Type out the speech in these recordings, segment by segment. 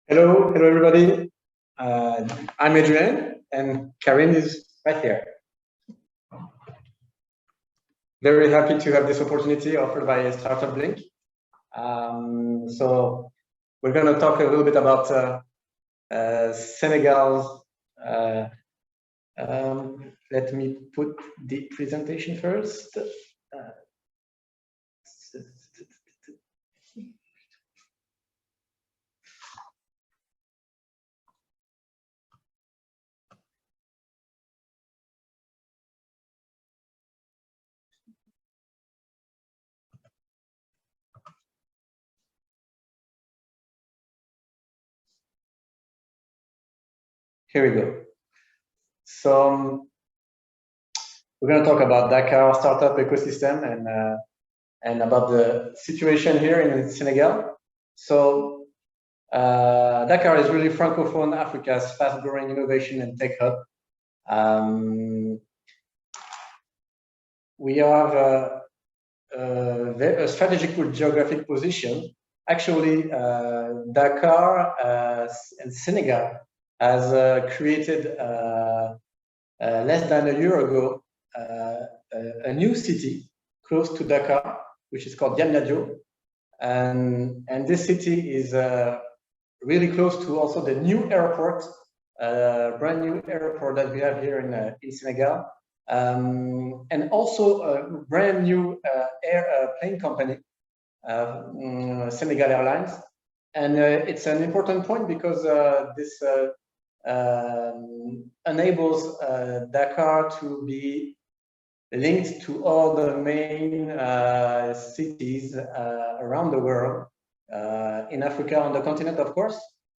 Hello everybody. I'm Adrian and Karin is right here. Very happy to have this opportunity offered by StartupBlink. So we're going to talk a little bit about Senegal's. Let me put the presentation first. Here we go. So we're going to talk about Dakar startup ecosystem and about the situation here in Senegal. So Dakar is really Francophone Africa's fast-growing innovation and tech hub. We have a strategic geographic position. Actually, Dakar and Senegal has created less than a year ago a new city close to Dakar, which is called Diamniadio, and this city is really close to also the new airport, brand new airport that we have here in Senegal, and also a brand new plane company, Senegal Airlines. And it's an important point because this enables Dakar to be linked to all the main cities around the world, in Africa, on the continent, of course,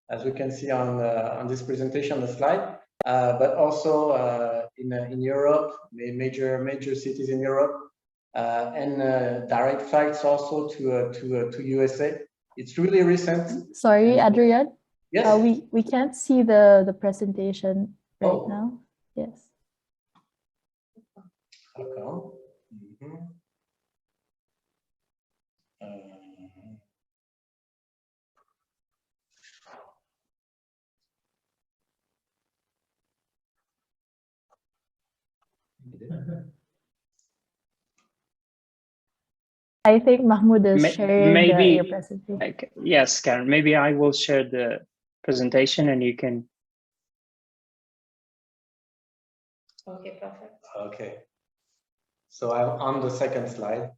as we can see on this presentation, on the slide, but also in Europe, major cities in Europe, and direct flights also to USA. It's really recent. Sorry, Adrian. Yes. We can't see the presentation right now. Yes. Okay. I think Mahmoud is sharing your presentation. Yes, Karen, maybe I will share the presentation and you can. Okay, perfect. Okay. So I'm on the second slide.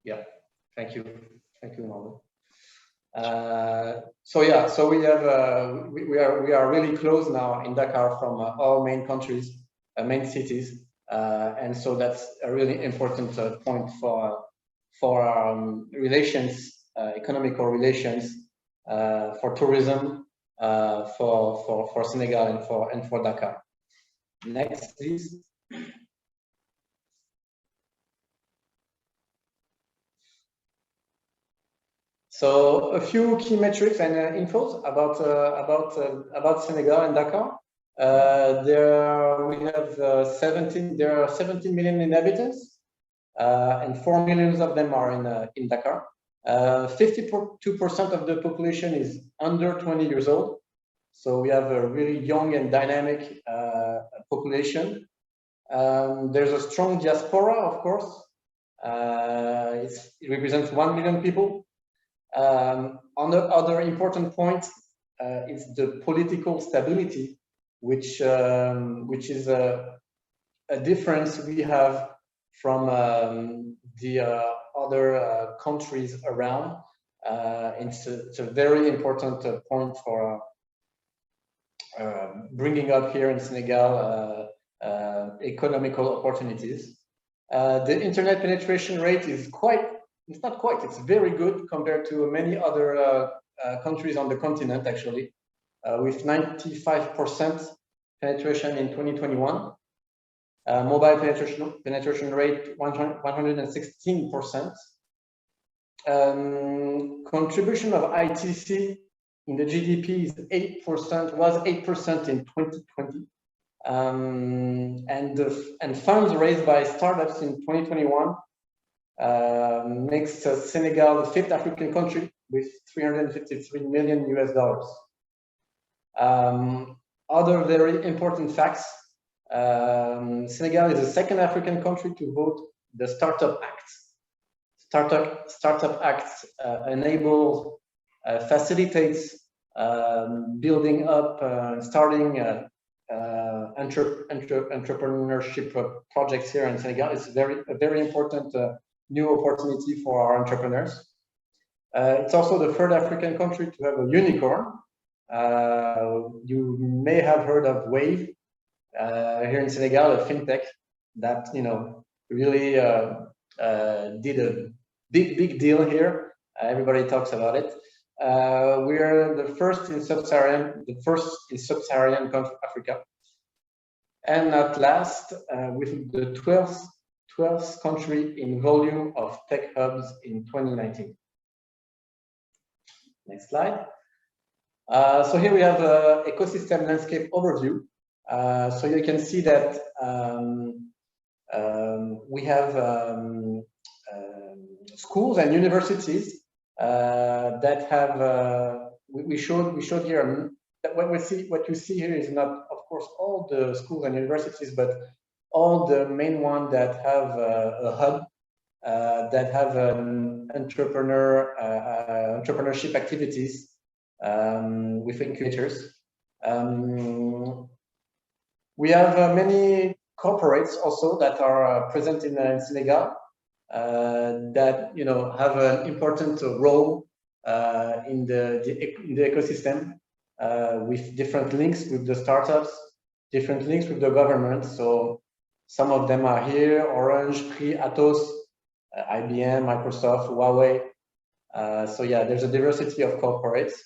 Yeah, thank you, Mohammed. So we have we are really close now in Dakar from all main countries, main cities, and so that's a really important point for relations, economical relations, for tourism, for Senegal and for Dakar. Next, please. So a few key metrics and infos about Senegal and Dakar. There are 17 million inhabitants, and 4 million of them are in Dakar. 52% of the population is under 20 years old, so we have a really young and dynamic population. There's a strong diaspora, of course. It represents 1 million people. Other important point is the political stability, which is a difference we have from the other countries around. It's a very important point for bringing up here in Senegal economical opportunities. The internet penetration rate is it's very good compared to many other countries on the continent, actually, with 95% penetration in 2021. Mobile penetration rate 116%. Contribution of ITC in the GDP is 8%, was 8% in 2020. And funds raised by startups in 2021 makes Senegal the 5th African country with $353 million US. Other very important facts: Senegal is the 2nd African country to vote the Startup Act. Startup Act enables, facilitates building up, starting entrepreneurship projects here in Senegal. It's a very important new opportunity for our entrepreneurs. It's also the 3rd African country to have a unicorn. You may have heard of Wave here in Senegal, a fintech that really did a big deal here. Everybody talks about it. We are the first in sub-Saharan Africa, and at last, with the 12th country in volume of tech hubs in 2019. Next slide. So here we have an ecosystem landscape overview. So you can see that we have schools and universities that have. We showed here that what you see here is not, of course, all the schools and universities, but all the main ones that have a hub, that have entrepreneurship activities with incubators. We have many corporates also that are present in Senegal that have an important role in the ecosystem, with different links with the startups, different links with the government. So some of them are here: Orange, Pri, Atos, IBM, Microsoft, Huawei. So yeah, there's a diversity of corporates.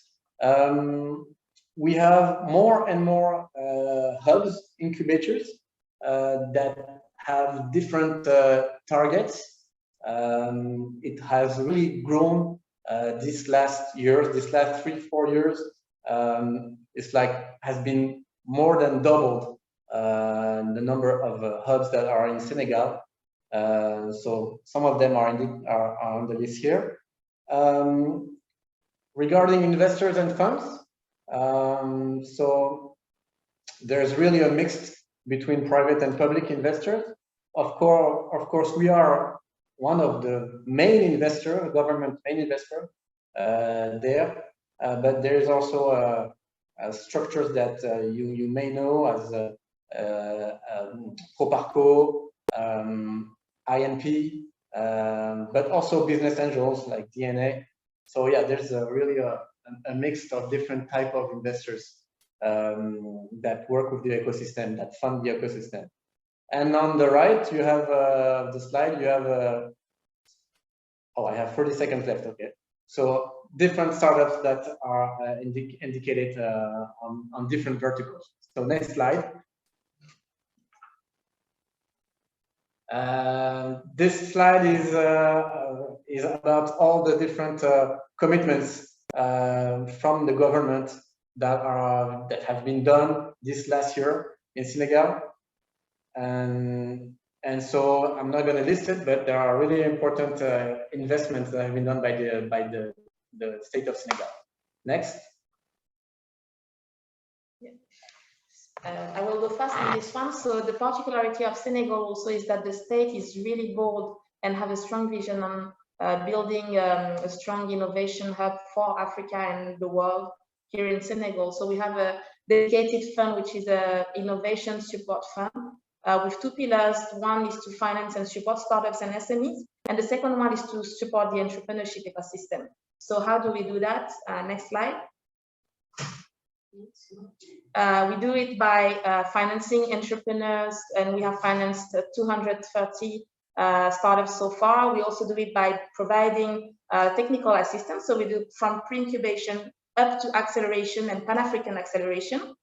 We have more and more hubs, incubators that have different targets. It has really grown these last 3-4 years. It's has been more than doubled the number of hubs that are in Senegal. So some of them are on the list here. Regarding investors and funds, so there's really a mix between private and public investors. Of course, we are one of the main investors, government main investor there, but there's also structures that you may know as Proparco, INP, but also business angels like DNA. So yeah, there's really a mix of different type of investors that work with the ecosystem, that fund the ecosystem. And on the right, you have the slide. You have I have 30 seconds left. Okay, so different startups that are indicated on different verticals. So next slide. This slide is about all the different commitments from the government that have been done this last year in Senegal, and so I'm not going to list it, but there are really important investments that have been done by the state of Senegal. Next. I will go fast on this one. So the particularity of Senegal also is that the state is really bold and have a strong vision on building a strong innovation hub for Africa and the world here in Senegal. So we have a dedicated fund, which is an innovation support fund with two pillars. One is to finance and support startups and SMEs, and the second one is to support the entrepreneurship ecosystem. So how do we do that? Next slide. We do it by financing entrepreneurs, and we have financed 230 startups so far. We also do it by providing technical assistance. So we do from pre-incubation up to acceleration and Pan-African acceleration.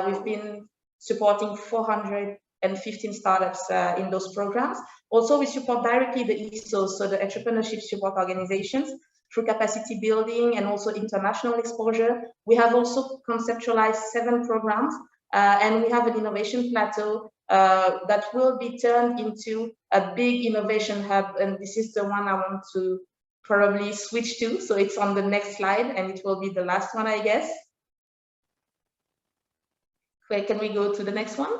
We've been supporting 415 startups in those programs. Also, we support directly the ESOs, so the entrepreneurship support organizations, through capacity building and also international exposure. We have also conceptualized 7 programs And we have an innovation plateau that will be turned into a big innovation hub. And this is the one I want to probably switch to. So it's on the next slide, and it will be the last one, I guess. Wait, can we go to the next one?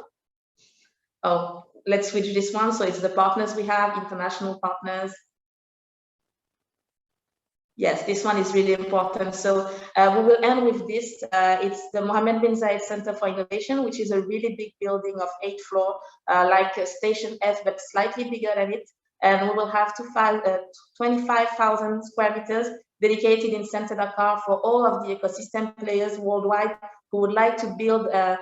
Oh, let's switch this one. So it's the partners we have, international partners. Yes, this one is really important. So we will end with this. It's the Mohammed Binzai Center for Innovation, which is a really big building of 8 floors, like Station F, but slightly bigger than it. And we will have 25,000 square meters dedicated in Center Dakar for all of the ecosystem players worldwide who would like to build a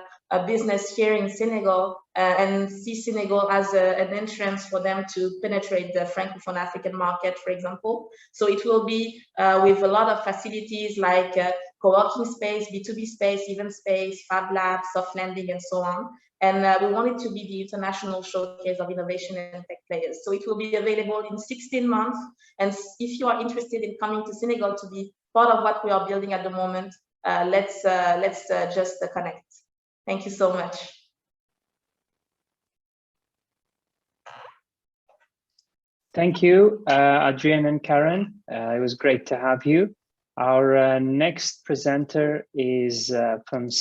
business here in Senegal and see Senegal as an entrance for them to penetrate the Francophone African market, for example. So it will be with a lot of facilities like co-working space, B2B space, event space, Fab Lab, soft landing, and so on. And we want it to be the international showcase of innovation and tech players. So it will be available in 16 months. And if you are interested in coming to Senegal to be part of what we are building at the moment, let's just connect. Thank you so much. Thank you, Adrienne and Karen. It was great to have you. Our next presenter is from